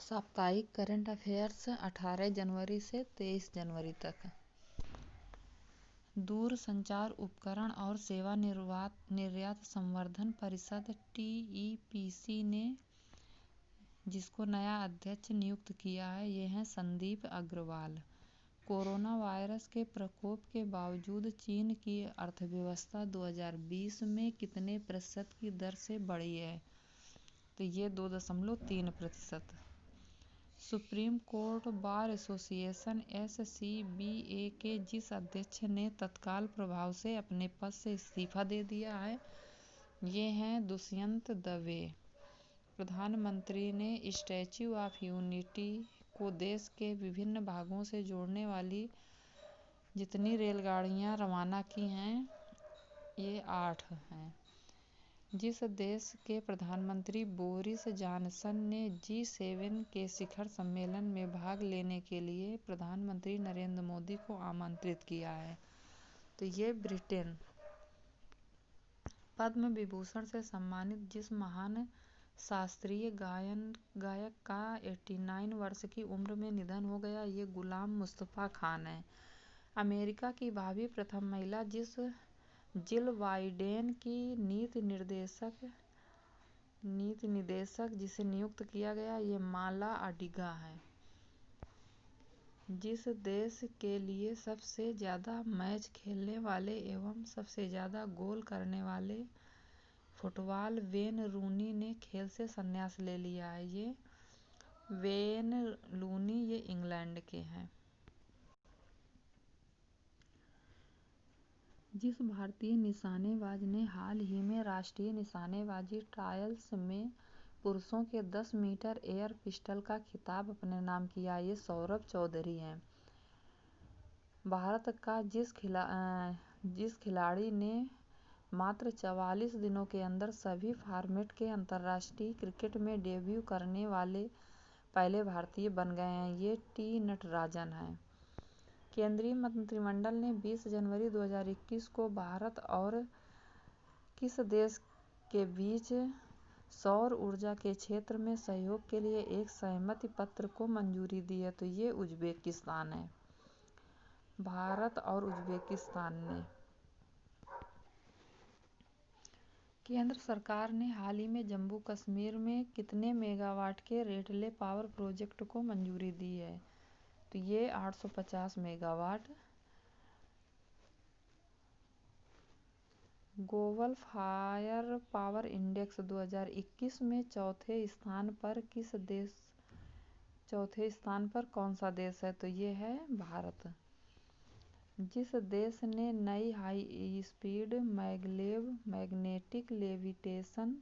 साप्ताहिक current affairs 18 जनवरी से 23 जनवरी तक। दूरसंचार उपकरण और सेवा निर्यात संवर्धन परिषद (TEPC) ने जिसको नया अध्यक्ष नियुक्त किया है, ये हैं संदीप अग्रवाल। कोरोना वायरस के प्रकोप के बावजूद चीन की अर्थव्यवस्था 2020 में कितने प्रतिशत की दर से बढ़ी है? तो ये 2.3%। Supreme court bar association (SCBA) के जिस अध्यक्ष ने तत्काल प्रभाव से अपने पद से इस्तीफा दे दिया है, ये हैं दुष्यंत दवे। प्रधानमंत्री ने स्टैच्यू ऑफ यूनिटी को देश के विभिन्न भागों से जोड़ने वाली जितनी रेलगाड़ियां रवाना की हैं, ये 8 हैं। जिस देश के प्रधानमंत्री बोरिस जॉनसन ने G7 के शिखर सम्मेलन में भाग लेने के लिए प्रधानमंत्री नरेंद्र मोदी को आमंत्रित किया है, तो ये ब्रिटेन। पद्म विभूषण से सम्मानित जिस महान शास्त्रीय गायक का 89 वर्ष की उम्र में निधन हो गया, ये गुलाम मुस्तफा खान है। अमेरिका की भावी प्रथम महिला जिल बाइडेन की नीति निदेशक जिसे नियुक्त किया गया, ये माला अडिगा है। जिस देश के लिए सबसे ज़्यादा मैच खेलने वाले एवं सबसे ज़्यादा गोल करने वाले फुटबॉल वेन रूनी ने खेल से संन्यास ले लिया है, ये वेन रूनी, ये इंग्लैंड के हैं। जिस भारतीय निशानेबाज ने हाल ही में राष्ट्रीय निशानेबाजी ट्रायल्स में पुरुषों के 10 मीटर एयर पिस्टल का खिताब अपने नाम किया, ये सौरभ चौधरी हैं। भारत का जिस खिलाड़ी ने मात्र 44 दिनों के अंदर सभी फॉर्मेट के अंतर्राष्ट्रीय क्रिकेट में डेब्यू करने वाले पहले भारतीय बन गए हैं, ये टी नटराजन हैं। केंद्रीय मंत्रिमंडल ने 20 जनवरी 2021 को भारत और किस देश के बीच सौर ऊर्जा के क्षेत्र में सहयोग के लिए एक सहमति पत्र को मंजूरी दी है, तो ये उज्बेकिस्तान है। भारत और उज्बेकिस्तान ने केंद्र सरकार ने हाल ही में जम्मू कश्मीर में कितने मेगावाट के रेटले पावर प्रोजेक्ट को मंजूरी दी है? तो ये 850 megawatt. Global fire power index 2021 में चौथे स्थान पर कौन सा देश है? तो ये है भारत। जिस देश ने नई high speed maglev magnetic levitation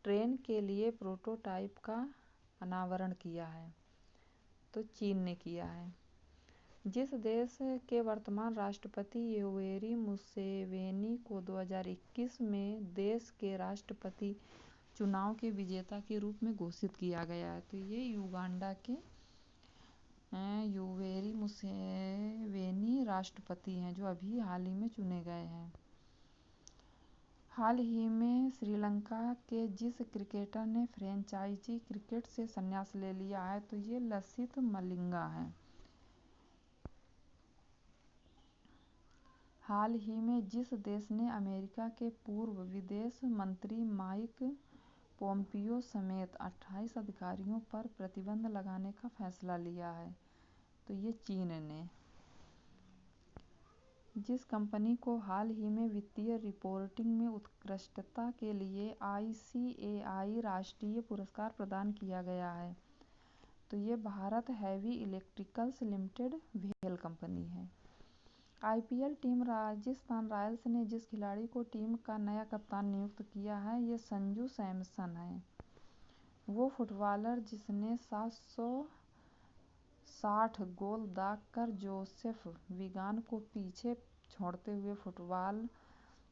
train के लिए प्रोटोटाइप का अनावरण किया है? तो चीन ने किया है। जिस देश के वर्तमान राष्ट्रपति योवेरी मुसेवेनी को 2021 में देश के राष्ट्रपति चुनाव के विजेता के रूप में घोषित किया गया है, तो ये युगांडा के योवेरी मुसेवेनी राष्ट्रपति हैं, जो अभी हाल ही में चुने गए हैं। हाल ही में श्रीलंका के जिस क्रिकेटर ने फ्रेंचाइजी क्रिकेट से संन्यास ले लिया है, तो ये लसिथ मलिंगा हैं। हाल ही में जिस देश ने अमेरिका के पूर्व विदेश मंत्री माइक पोम्पियो समेत 28 अधिकारियों पर प्रतिबंध लगाने का फैसला लिया है, तो ये चीन ने। जिस कंपनी को हाल ही में वित्तीय रिपोर्टिंग में उत्कृष्टता के लिए ICAI राष्ट्रीय पुरस्कार प्रदान किया गया है, तो ये भारत हैवी इलेक्ट्रिकल्स लिमिटेड भेल कंपनी है। IPL टीम राजस्थान रॉयल्स ने जिस खिलाड़ी को टीम का नया कप्तान नियुक्त किया है, ये संजू सैमसन है। वो फुटबॉलर जिसने 760 गोल दागकर जोसेफ विगान को पीछे छोड़ते हुए फुटबॉल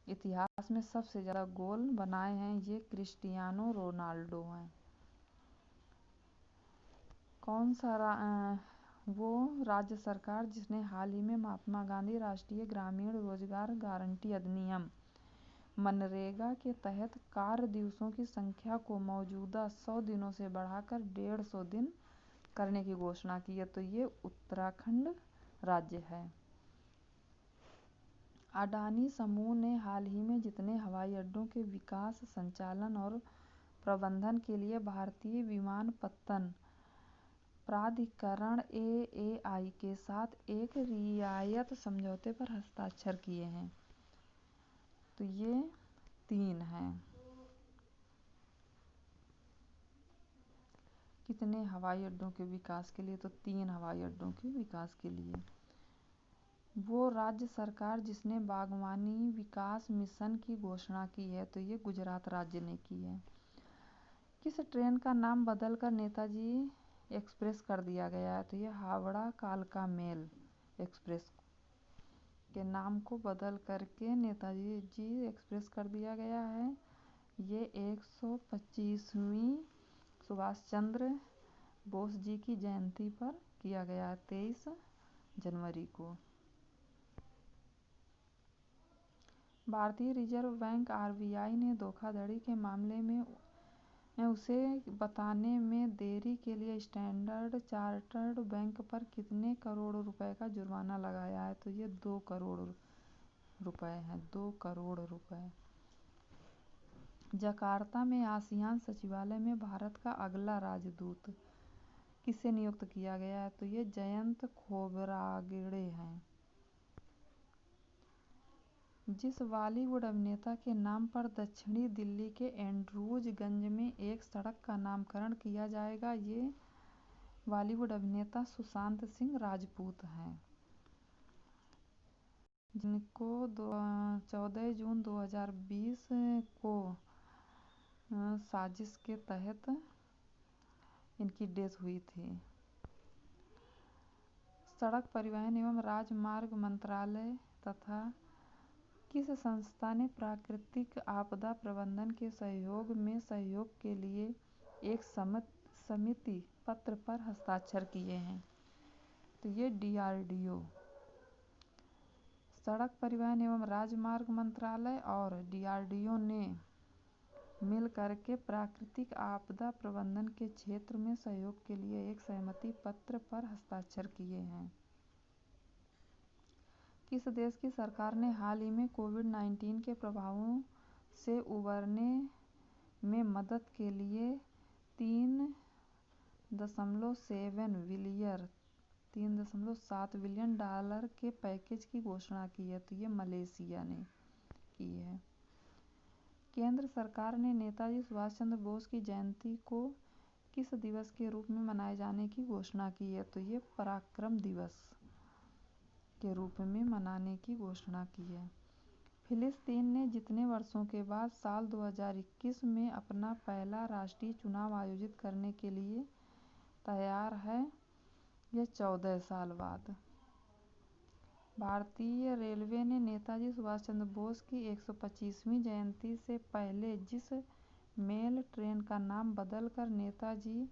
इतिहास में सबसे ज़्यादा गोल बनाए हैं, ये क्रिस्टियानो रोनाल्डो हैं। कौन सा वो राज्य सरकार जिसने हाल ही में महात्मा गांधी राष्ट्रीय ग्रामीण रोजगार गारंटी अधिनियम मनरेगा के तहत कार्य दिवसों की संख्या को मौजूदा 100 दिनों से बढ़ाकर 150 दिन करने की घोषणा की है, तो ये उत्तराखंड राज्य है। अडानी समूह ने हाल ही में जितने हवाई अड्डों के विकास, संचालन और प्रबंधन के लिए भारतीय विमानपत्तन प्राधिकरण AAI के साथ एक रियायत समझौते पर हस्ताक्षर किए हैं, तो ये 3 हैं। कितने हवाई अड्डों के विकास के लिए, तो 3 हवाई अड्डों के विकास के लिए। वो राज्य सरकार जिसने बागवानी विकास मिशन की घोषणा की है, तो ये गुजरात राज्य ने की है। किस ट्रेन का नाम बदलकर नेताजी एक्सप्रेस कर दिया गया है, तो ये हावड़ा कालका मेल एक्सप्रेस के नाम को बदल करके नेताजी जी एक्सप्रेस कर दिया गया है। ये 125वीं सुभाष चंद्र बोस जी की जयंती पर किया गया है, 23 जनवरी को। भारतीय रिजर्व बैंक RBI ने धोखाधड़ी के मामले में उसे बताने में देरी के लिए स्टैंडर्ड चार्टर्ड बैंक पर कितने करोड़ रुपए का जुर्माना लगाया है, तो ये 2 करोड़ रुपए है, 2 करोड़ रुपए। जकार्ता में आसियान सचिवालय में भारत का अगला राजदूत किसे नियुक्त किया गया है, तो ये जयंत खोब्रागडे हैं। जिस बॉलीवुड अभिनेता के नाम पर दक्षिणी दिल्ली के एंड्रूजगंज में एक सड़क का नामकरण किया जाएगा, ये बॉलीवुड अभिनेता सुशांत सिंह राजपूत हैं, जिनको 14 जून 2020 को साजिश के तहत इनकी डेथ हुई थी। सड़क परिवहन एवं राजमार्ग मंत्रालय तथा किस संस्था ने प्राकृतिक आपदा प्रबंधन के सहयोग में सहयोग के लिए एक समिति पत्र पर हस्ताक्षर किए हैं, तो ये DRDO। सड़क परिवहन एवं राजमार्ग मंत्रालय और DRDO ने मिल करके प्राकृतिक आपदा प्रबंधन के क्षेत्र में सहयोग के लिए एक सहमति पत्र पर हस्ताक्षर किए हैं। किस देश की सरकार ने हाल ही में कोविड-19 के प्रभावों से उबरने में मदद के लिए $3.7 बिलियन के पैकेज की घोषणा की है, तो ये मलेशिया ने की है। केंद्र सरकार ने नेताजी सुभाष चंद्र बोस की जयंती को किस दिवस के रूप में मनाए जाने की घोषणा की है, तो ये पराक्रम दिवस के रूप में मनाने की घोषणा की है। फिलिस्तीन ने जितने वर्षों के बाद साल 2021 में अपना पहला राष्ट्रीय चुनाव आयोजित करने के लिए तैयार है, यह 14 साल बाद। भारतीय रेलवे ने नेताजी सुभाष चंद्र बोस की 125वीं जयंती से पहले जिस मेल ट्रेन का नाम बदलकर नेताजी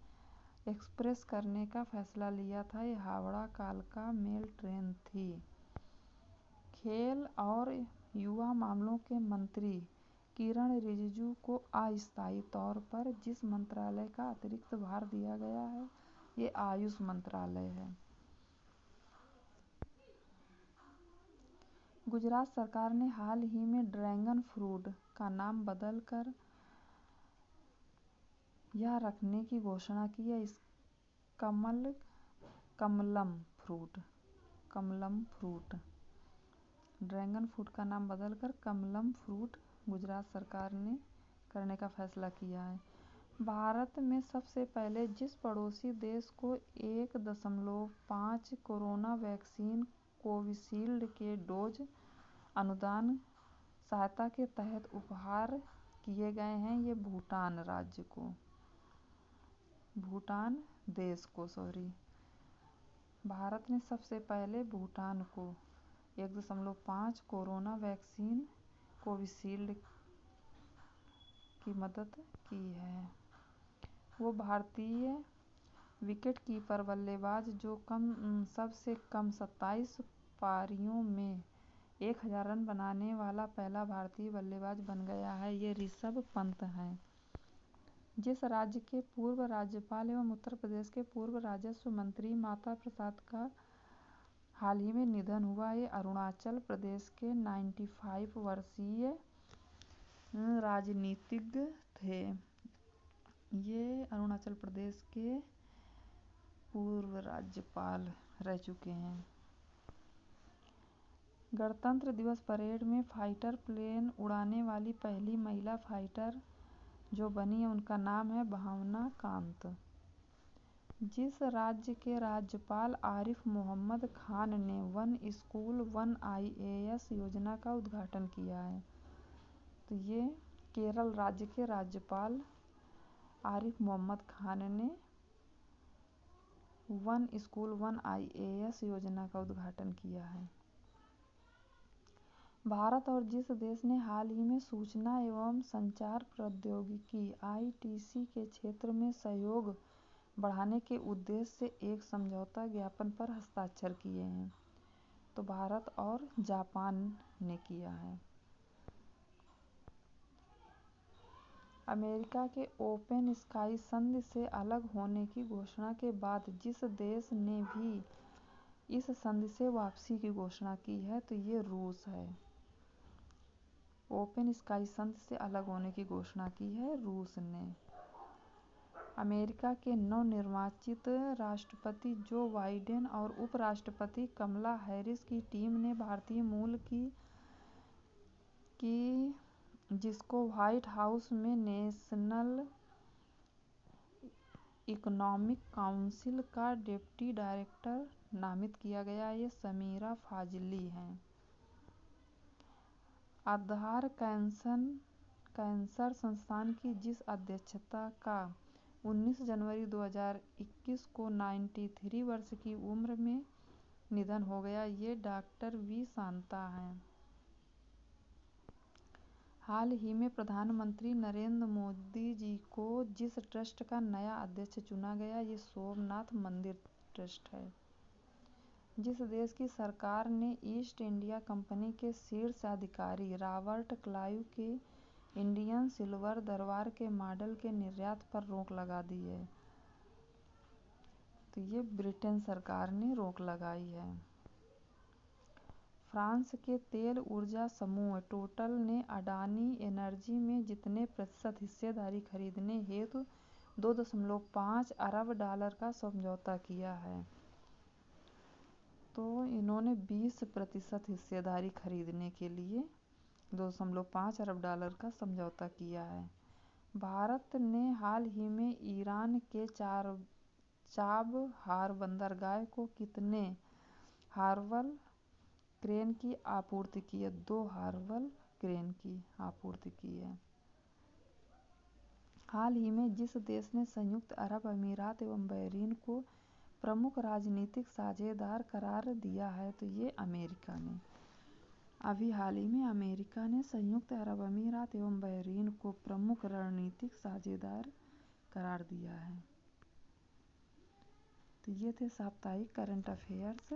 एक्सप्रेस करने का फैसला लिया था, ये हावड़ा कालका मेल ट्रेन थी। खेल और युवा मामलों के मंत्री किरण रिजिजू को अस्थायी तौर पर जिस मंत्रालय का अतिरिक्त भार दिया गया है, ये आयुष मंत्रालय है। गुजरात सरकार ने हाल ही में ड्रैगन फ्रूट का नाम बदलकर यह रखने की घोषणा की है। इस कमलम फ्रूट ड्रैगन फ्रूट का नाम बदलकर कमलम फ्रूट गुजरात सरकार ने करने का फैसला किया है। भारत में सबसे पहले जिस पड़ोसी देश को 1.5 कोरोना वैक्सीन कोविशील्ड के डोज अनुदान सहायता के तहत उपहार किए गए हैं, ये भूटान देश को भारत ने सबसे पहले भूटान को 1.5 कोरोना वैक्सीन कोविशील्ड की मदद की है। वो भारतीय विकेट कीपर बल्लेबाज जो सबसे कम 27 पारियों में 1000 रन बनाने वाला पहला भारतीय बल्लेबाज बन गया है, ये ऋषभ पंत हैं। जिस राज्य के पूर्व राज्यपाल एवं उत्तर प्रदेश के पूर्व राजस्व मंत्री माता प्रसाद का हाल ही में निधन हुआ। ये अरुणाचल प्रदेश के 95 वर्षीय राजनीतिज्ञ थे। ये अरुणाचल प्रदेश के पूर्व राज्यपाल रह चुके हैं। गणतंत्र दिवस परेड में फाइटर प्लेन उड़ाने वाली पहली महिला फाइटर जो बनी है उनका नाम है भावना कांत। जिस राज्य के राज्यपाल आरिफ मोहम्मद खान ने वन स्कूल वन IAS योजना का उद्घाटन किया है, तो ये केरल राज्य के राज्यपाल आरिफ मोहम्मद खान ने वन स्कूल वन IAS योजना का उद्घाटन किया है। भारत और जिस देश ने हाल ही में सूचना एवं संचार प्रौद्योगिकी ITC के क्षेत्र में सहयोग बढ़ाने के उद्देश्य से एक समझौता ज्ञापन पर हस्ताक्षर किए हैं, तो भारत और जापान ने किया है। अमेरिका के ओपन स्काई संधि से अलग होने की घोषणा के बाद जिस देश ने भी इस संधि से वापसी की घोषणा की है, तो ये रूस है। ओपन स्काई संधि से अलग होने की घोषणा की है रूस ने। अमेरिका के नवनिर्वाचित राष्ट्रपति जो बाइडेन और उपराष्ट्रपति कमला हैरिस की टीम ने भारतीय मूल की जिसको व्हाइट हाउस में नेशनल इकोनॉमिक काउंसिल का डिप्टी डायरेक्टर नामित किया गया। ये समीरा फाजली हैं। आधार कैंसर संस्थान की जिस अध्यक्षता का 19 जनवरी 2021 को 93 वर्ष की उम्र में निधन हो गया, ये डॉक्टर वी शांता हैं। हाल ही में प्रधानमंत्री नरेंद्र मोदी जी को जिस ट्रस्ट का नया अध्यक्ष चुना गया, ये सोमनाथ मंदिर ट्रस्ट है। जिस देश की सरकार ने ईस्ट इंडिया कंपनी के शीर्ष अधिकारी रॉबर्ट क्लाइव के इंडियन सिल्वर दरबार के मॉडल के निर्यात पर रोक लगा दी है, तो ये ब्रिटेन सरकार ने रोक लगाई है। फ्रांस के तेल ऊर्जा समूह टोटल ने अडानी एनर्जी में जितने प्रतिशत हिस्सेदारी खरीदने हेतु $2.5 अरब का समझौता किया है, तो इन्होंने 20% हिस्सेदारी खरीदने के लिए $2.5 अरब का समझौता किया है। भारत ने हाल ही में ईरान के चाबहार बंदरगाह को कितने हार्बल क्रेन की आपूर्ति की है? 2 हार्बल क्रेन की आपूर्ति की है। हाल ही में जिस देश ने संयुक्त अरब अमीरात एवं बहरीन को प्रमुख राजनीतिक साझेदार करार दिया है, तो ये अमेरिका ने। अभी हाल ही में अमेरिका ने संयुक्त अरब अमीरात एवं बहरीन को प्रमुख रणनीतिक साझेदार करार दिया है। तो ये थे साप्ताहिक करंट अफेयर्स।